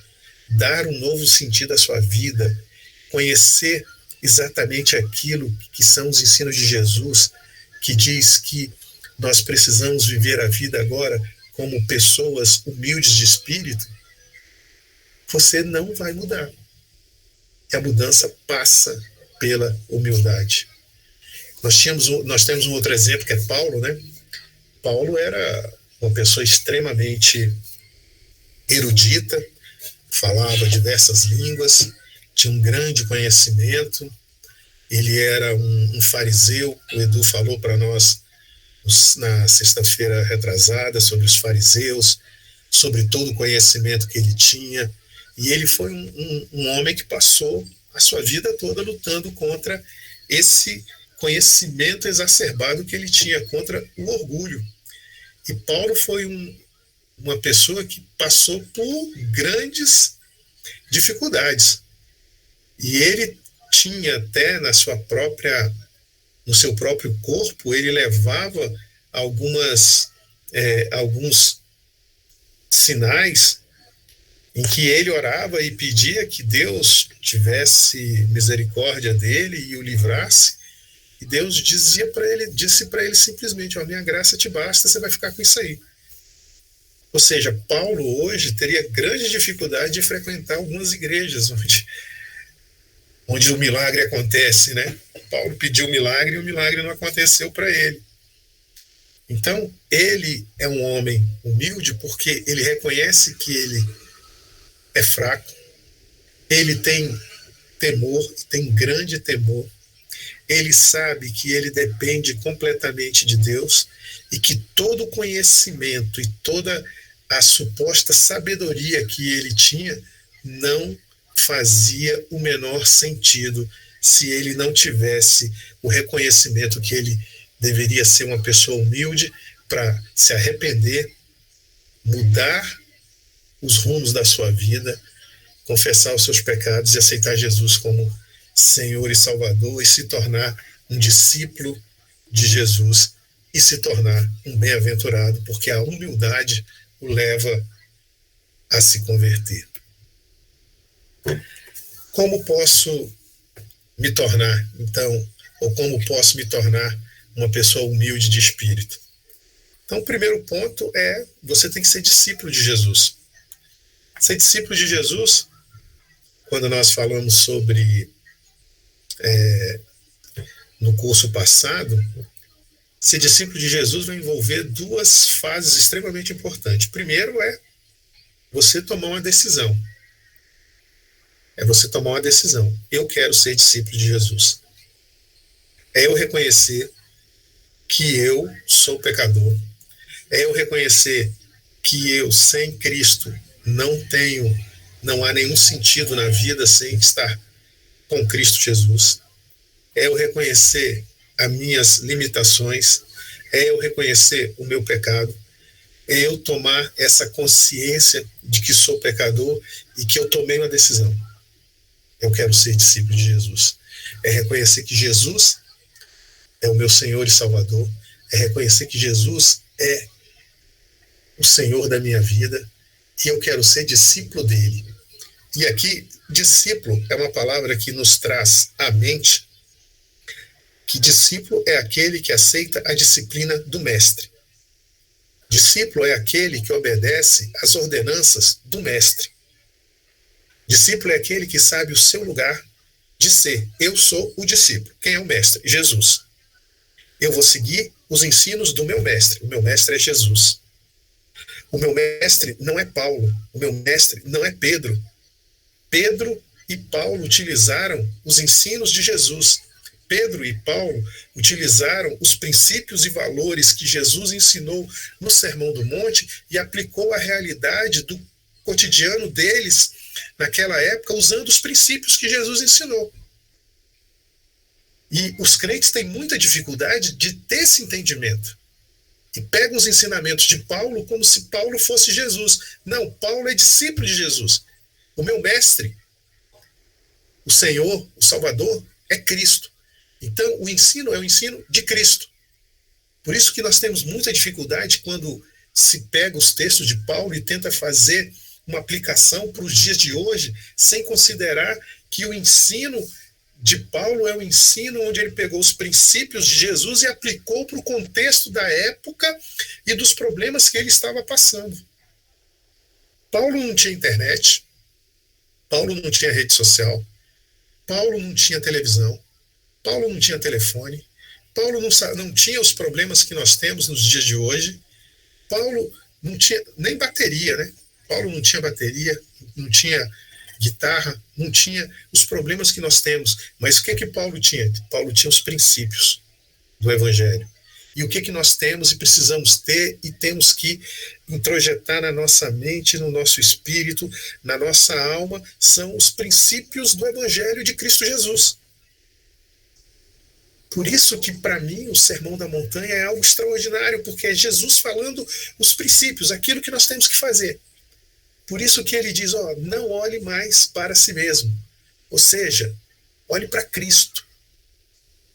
dar um novo sentido à sua vida, conhecer exatamente aquilo que são os ensinos de Jesus, que diz que nós precisamos viver a vida agora como pessoas humildes de espírito, você não vai mudar. E a mudança passa pela humildade. Nós temos um outro exemplo, que é Paulo, né? Paulo era uma pessoa extremamente erudita, falava diversas línguas, tinha um grande conhecimento, ele era um fariseu. O Edu falou para nós na sexta-feira retrasada sobre os fariseus, sobre todo o conhecimento que ele tinha, e ele foi um homem que passou a sua vida toda lutando contra esse conhecimento exacerbado que ele tinha, contra o orgulho. E Paulo foi uma pessoa que passou por grandes dificuldades. E ele tinha até no seu próprio corpo, ele levava alguns sinais em que ele orava e pedia que Deus tivesse misericórdia dele e o livrasse. E Deus disse para ele simplesmente: minha graça te basta, você vai ficar com isso aí. Ou seja, Paulo hoje teria grande dificuldade de frequentar algumas igrejas onde o milagre acontece, né? Paulo pediu o milagre e o milagre não aconteceu para ele. Então, ele é um homem humilde porque ele reconhece que ele é fraco, ele tem temor, tem grande temor, ele sabe que ele depende completamente de Deus e que todo o conhecimento e toda a suposta sabedoria que ele tinha não fazia o menor sentido se ele não tivesse o reconhecimento que ele deveria ser uma pessoa humilde para se arrepender, mudar os rumos da sua vida, confessar os seus pecados e aceitar Jesus como Senhor e Salvador e se tornar um discípulo de Jesus e se tornar um bem-aventurado, porque a humildade o leva a se converter. Como posso me tornar, então, ou como posso me tornar uma pessoa humilde de espírito? Então, o primeiro ponto é, você tem que ser discípulo de Jesus. Ser discípulo de Jesus, quando nós falamos sobre, no curso passado, ser discípulo de Jesus vai envolver duas fases extremamente importantes. Primeiro é você tomar uma decisão. É você tomar uma decisão. Eu quero ser discípulo de Jesus. É eu reconhecer que eu sou pecador. É eu reconhecer que eu, sem Cristo, não há nenhum sentido na vida sem estar com Cristo Jesus. É eu reconhecer as minhas limitações. É eu reconhecer o meu pecado. É eu tomar essa consciência de que sou pecador e que eu tomei uma decisão. Eu quero ser discípulo de Jesus. É reconhecer que Jesus é o meu Senhor e Salvador. É reconhecer que Jesus é o Senhor da minha vida. E eu quero ser discípulo dele. E aqui, discípulo é uma palavra que nos traz à mente que discípulo é aquele que aceita a disciplina do mestre. Discípulo é aquele que obedece às ordenanças do mestre. Discípulo é aquele que sabe o seu lugar de ser. Eu sou o discípulo. Quem é o mestre? Jesus. Eu vou seguir os ensinos do meu mestre. O meu mestre é Jesus. O meu mestre não é Paulo. O meu mestre não é Pedro. Pedro e Paulo utilizaram os ensinos de Jesus. Pedro e Paulo utilizaram os princípios e valores que Jesus ensinou no Sermão do Monte e aplicou à realidade do cotidiano deles naquela época, usando os princípios que Jesus ensinou. E os crentes têm muita dificuldade de ter esse entendimento. E pegam os ensinamentos de Paulo como se Paulo fosse Jesus. Não, Paulo é discípulo de Jesus. O meu mestre, o Senhor, o Salvador, é Cristo. Então, o ensino é o ensino de Cristo. Por isso que nós temos muita dificuldade quando se pega os textos de Paulo e tenta fazer uma aplicação para os dias de hoje, sem considerar que o ensino de Paulo é o ensino onde ele pegou os princípios de Jesus e aplicou para o contexto da época e dos problemas que ele estava passando. Paulo não tinha internet, Paulo não tinha rede social, Paulo não tinha televisão, Paulo não tinha telefone, Paulo não tinha os problemas que nós temos nos dias de hoje, Paulo não tinha nem bateria, né? Paulo não tinha bateria, não tinha guitarra, não tinha os problemas que nós temos. Mas o que Paulo tinha? Paulo tinha os princípios do Evangelho. E o que nós temos e precisamos ter e temos que introjetar na nossa mente, no nosso espírito, na nossa alma, são os princípios do Evangelho de Cristo Jesus. Por isso que, para mim, o Sermão da Montanha é algo extraordinário, porque é Jesus falando os princípios, aquilo que nós temos que fazer. Por isso que ele diz, não olhe mais para si mesmo. Ou seja, olhe para Cristo.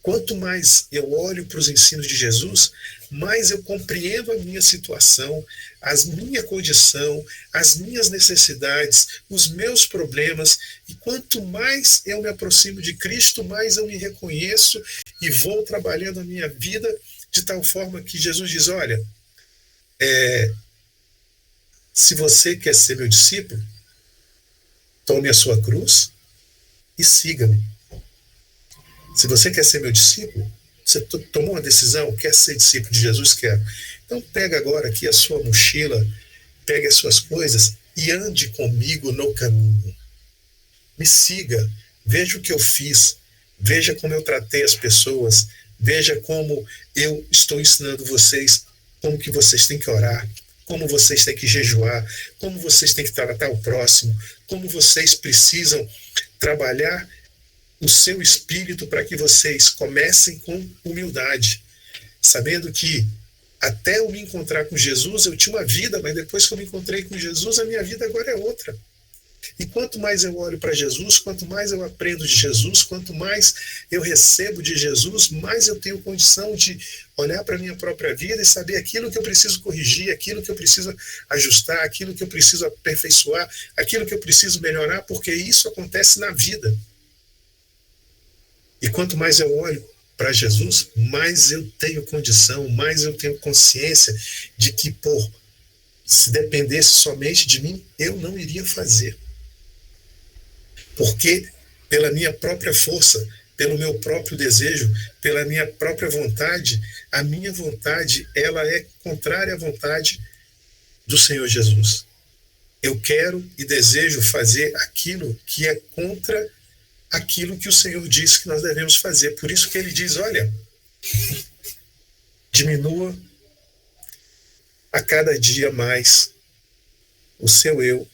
Quanto mais eu olho para os ensinos de Jesus, mais eu compreendo a minha situação, a minha condição, as minhas necessidades, os meus problemas. E quanto mais eu me aproximo de Cristo, mais eu me reconheço e vou trabalhando a minha vida de tal forma que Jesus diz, olha, se você quer ser meu discípulo, tome a sua cruz e siga-me. Se você quer ser meu discípulo, você tomou uma decisão, quer ser discípulo de Jesus? Quero. Então pega agora aqui a sua mochila, pegue as suas coisas e ande comigo no caminho. Me siga, veja o que eu fiz, veja como eu tratei as pessoas, veja como eu estou ensinando vocês, como que vocês têm que orar, como vocês têm que jejuar, como vocês têm que tratar o próximo, como vocês precisam trabalhar o seu espírito para que vocês comecem com humildade, sabendo que até eu me encontrar com Jesus, eu tinha uma vida, mas depois que eu me encontrei com Jesus, a minha vida agora é outra. E quanto mais eu olho para Jesus, quanto mais eu aprendo de Jesus, quanto mais eu recebo de Jesus, mais eu tenho condição de olhar para a minha própria vida e saber aquilo que eu preciso corrigir, aquilo que eu preciso ajustar, aquilo que eu preciso aperfeiçoar, aquilo que eu preciso melhorar, porque isso acontece na vida. E quanto mais eu olho para Jesus, mais eu tenho condição, mais eu tenho consciência de que, se dependesse somente de mim, eu não iria fazer. Porque pela minha própria força, pelo meu próprio desejo, pela minha própria vontade, a minha vontade, ela é contrária à vontade do Senhor Jesus. Eu quero e desejo fazer aquilo que é contra aquilo que o Senhor disse que nós devemos fazer. Por isso que ele diz, olha, diminua a cada dia mais o seu eu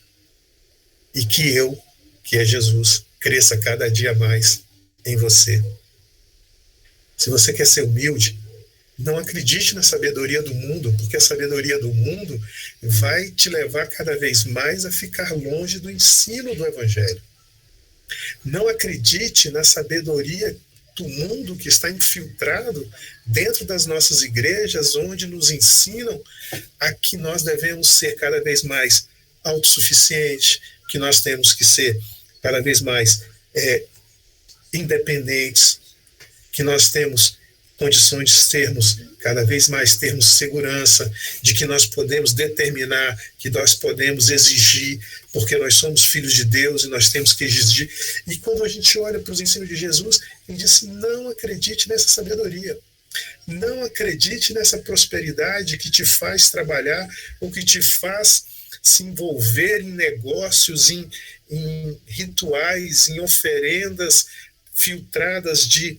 e que eu, que é Jesus, cresça cada dia mais em você. Se você quer ser humilde, não acredite na sabedoria do mundo, porque a sabedoria do mundo vai te levar cada vez mais a ficar longe do ensino do Evangelho. Não acredite na sabedoria do mundo que está infiltrado dentro das nossas igrejas, onde nos ensinam a que nós devemos ser cada vez mais autossuficientes, que nós temos que ser cada vez mais independentes, que nós temos condições de termos segurança, de que nós podemos determinar, que nós podemos exigir, porque nós somos filhos de Deus e nós temos que exigir. E quando a gente olha para os ensinos de Jesus, ele diz, não acredite nessa sabedoria. Não acredite nessa prosperidade que te faz trabalhar ou que te faz se envolver em negócios, em rituais, em oferendas filtradas de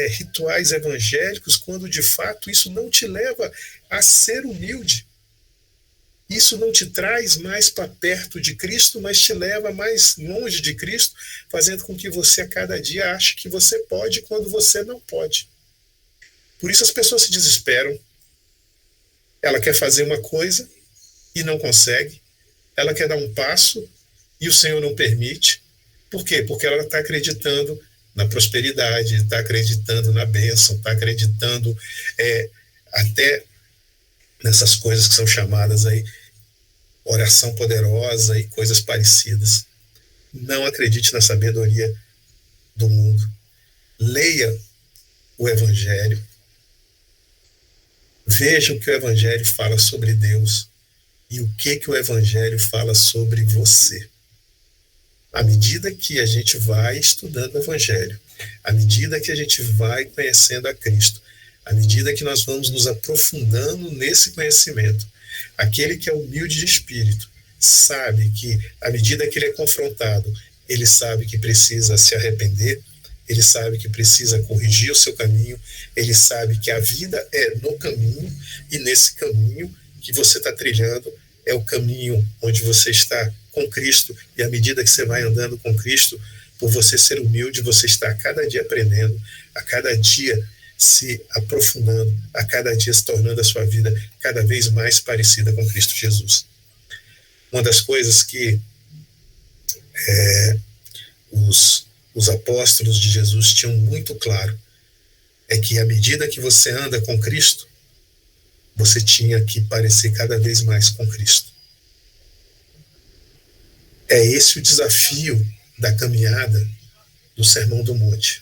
rituais evangélicos, quando de fato isso não te leva a ser humilde. Isso não te traz mais para perto de Cristo, mas te leva mais longe de Cristo, fazendo com que você a cada dia ache que você pode quando você não pode. Por isso as pessoas se desesperam. Ela quer fazer uma coisa e não consegue. Ela quer dar um passo e o Senhor não permite. Por quê? Porque ela está acreditando na prosperidade, está acreditando na bênção, está acreditando até nessas coisas que são chamadas aí oração poderosa e coisas parecidas. Não acredite na sabedoria do mundo. Leia o Evangelho. Veja o que o Evangelho fala sobre Deus e o que o Evangelho fala sobre você. À medida que a gente vai estudando o Evangelho, à medida que a gente vai conhecendo a Cristo, à medida que nós vamos nos aprofundando nesse conhecimento, aquele que é humilde de espírito sabe que, à medida que ele é confrontado, ele sabe que precisa se arrepender, ele sabe que precisa corrigir o seu caminho, ele sabe que a vida é no caminho, e nesse caminho que você está trilhando é o caminho onde você está com Cristo, e à medida que você vai andando com Cristo, por você ser humilde, você está a cada dia aprendendo, a cada dia se aprofundando, a cada dia se tornando a sua vida cada vez mais parecida com Cristo Jesus. Uma das coisas que os apóstolos de Jesus tinham muito claro é que à medida que você anda com Cristo, você tinha que parecer cada vez mais com Cristo. É esse o desafio da caminhada do Sermão do Monte.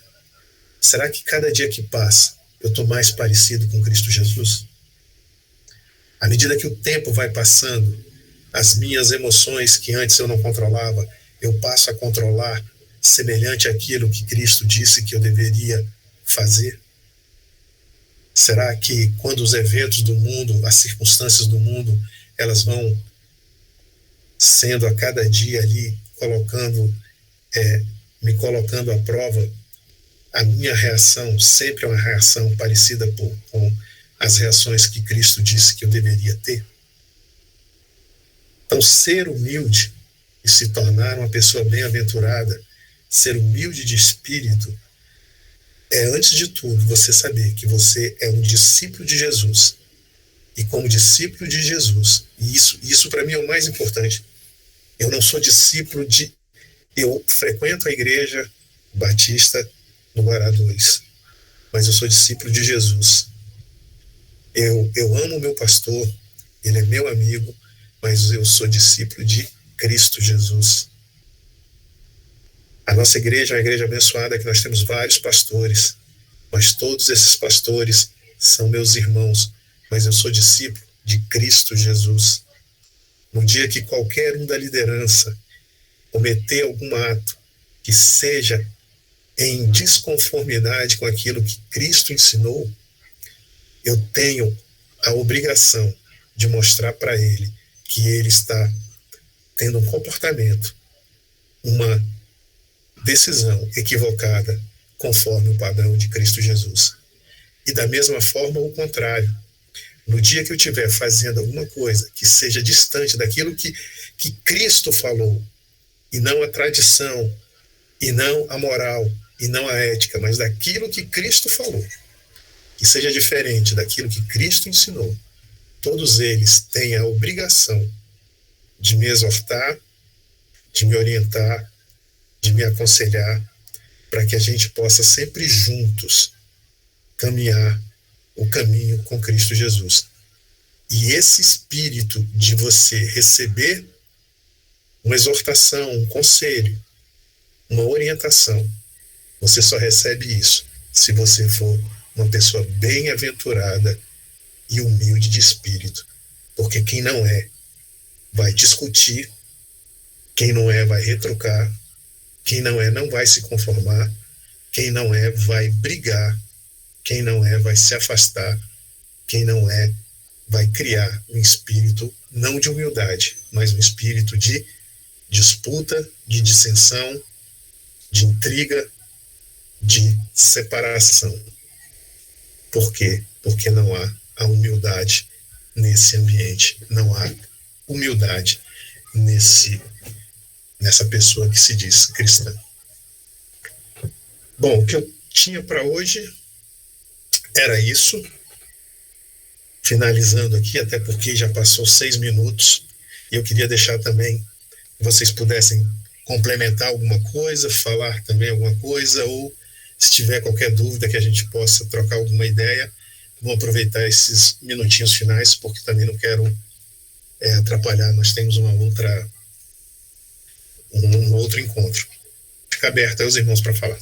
Será que cada dia que passa eu estou mais parecido com Cristo Jesus? À medida que o tempo vai passando, as minhas emoções que antes eu não controlava, eu passo a controlar semelhante àquilo que Cristo disse que eu deveria fazer? Será que quando os eventos do mundo, as circunstâncias do mundo, elas vão sendo a cada dia ali, me colocando à prova, a minha reação sempre é uma reação parecida com as reações que Cristo disse que eu deveria ter? Então, ser humilde e se tornar uma pessoa bem-aventurada, ser humilde de espírito, é, antes de tudo, você saber que você é um discípulo de Jesus. E como discípulo de Jesus, e isso para mim é o mais importante, Eu não sou discípulo de... Eu frequento a igreja batista no Guará 2, mas eu sou discípulo de Jesus. Eu amo o meu pastor, ele é meu amigo, mas eu sou discípulo de Cristo Jesus. A nossa igreja é uma igreja abençoada, que nós temos vários pastores, mas todos esses pastores são meus irmãos, mas eu sou discípulo de Cristo Jesus. No dia que qualquer um da liderança cometer algum ato que seja em desconformidade com aquilo que Cristo ensinou, eu tenho a obrigação de mostrar para ele que ele está tendo um comportamento, uma decisão equivocada conforme o padrão de Cristo Jesus. E da mesma forma, o contrário. No dia que eu estiver fazendo alguma coisa que seja distante daquilo que Cristo falou, e não a tradição, e não a moral, e não a ética, mas daquilo que Cristo falou, que seja diferente daquilo que Cristo ensinou, todos eles têm a obrigação de me exortar, de me orientar, de me aconselhar, para que a gente possa sempre juntos caminhar o caminho com Cristo Jesus. E esse espírito de você receber uma exortação, um conselho, uma orientação, você só recebe isso se você for uma pessoa bem-aventurada e humilde de espírito. Porque quem não é, vai discutir, quem não é, vai retrucar, quem não é, não vai se conformar, quem não é, vai brigar, quem não é, vai se afastar, quem não é, vai criar um espírito não de humildade, mas um espírito de disputa, de dissensão, de intriga, de separação. Por quê? Porque não há a humildade nesse ambiente, não há humildade nessa pessoa que se diz cristã. Bom, o que eu tinha para hoje era isso. Finalizando aqui, até porque já passou 6 minutos, e eu queria deixar também que vocês pudessem complementar alguma coisa, falar também alguma coisa, ou se tiver qualquer dúvida que a gente possa trocar alguma ideia, vou aproveitar esses minutinhos finais, porque também não quero atrapalhar, nós temos um outro encontro. Fica aberto aí os irmãos para falar.